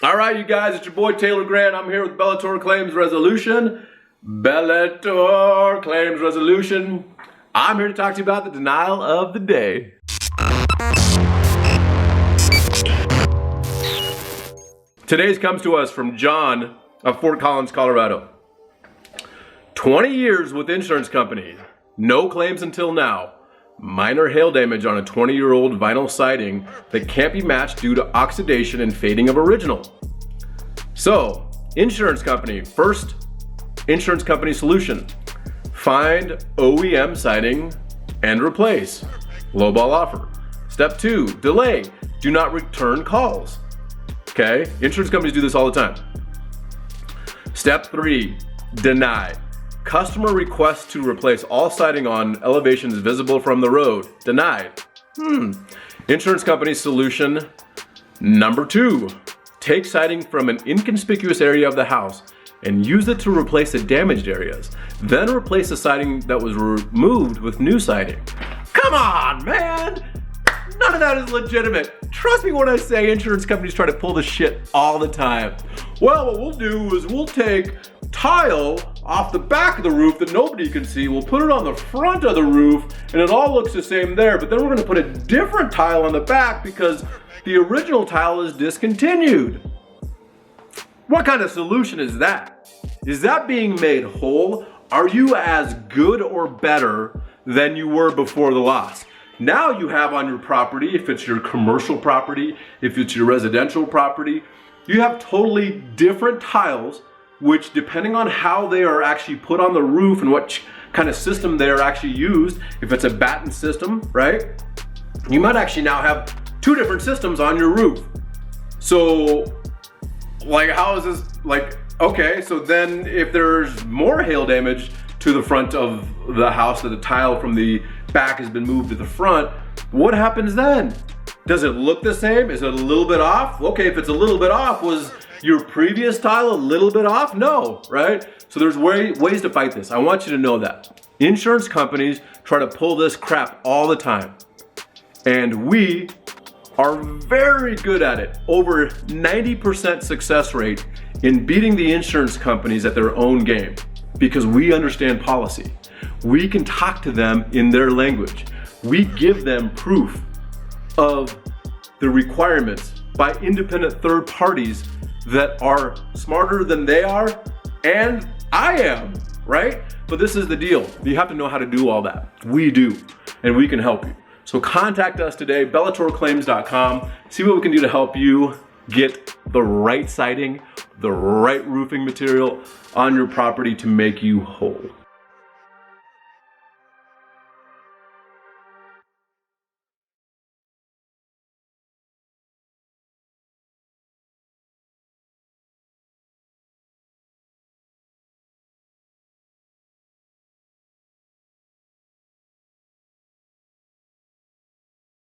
All right, you guys, it's your boy Taylor Grant. I'm here with Bellator Claims Resolution. Bellator Claims Resolution. I'm here to talk to you about the denial of the day. Today's comes to us from John of Fort Collins, Colorado. 20 years with insurance company. No claims until now. Minor hail damage on a 20-year-old vinyl siding that can't be matched due to oxidation and fading of original. So, insurance company. First, insurance company solution. Find OEM siding and replace. Lowball offer. Step 2, delay. Do not return calls. Okay, insurance companies do this all the time. Step 3, deny. Customer requests to replace all siding on elevations visible from the road. Denied. Insurance company solution number 2. Take siding from an inconspicuous area of the house and use it to replace the damaged areas. Then replace the siding that was removed with new siding. Come on, man! None of that is legitimate. Trust me when I say insurance companies try to pull this shit all the time. Well, what we'll do is we'll take tile off the back of the roof that nobody can see. We'll put it on the front of the roof and it all looks the same there, but then we're gonna put a different tile on the back because the original tile is discontinued. What kind of solution is that? Is that being made whole? Are you as good or better than you were before the loss? Now you have on your property, if it's your commercial property, if it's your residential property, you have totally different tiles, which depending on how they are actually put on the roof and what kind of system they are actually used, if it's a batten system, right? You might actually now have 2 different systems on your roof. So, like, how is this, like, okay, so then if there's more hail damage to the front of the house, that the tile from the back has been moved to the front, what happens then? Does it look the same? Is it a little bit off? Okay, if it's a little bit off, was your previous tile a little bit off? No, right? So there's ways to fight this. I want you to know that. Insurance companies try to pull this crap all the time. And we are very good at it. Over 90% success rate in beating the insurance companies at their own game because we understand policy. We can talk to them in their language. We give them proof of the requirements by independent third parties that are smarter than they are and I am, right? But this is the deal. You have to know how to do all that. We do, and we can help you. So contact us today, bellatorclaims.com. See what we can do to help you get the right siding, the right roofing material on your property to make you whole.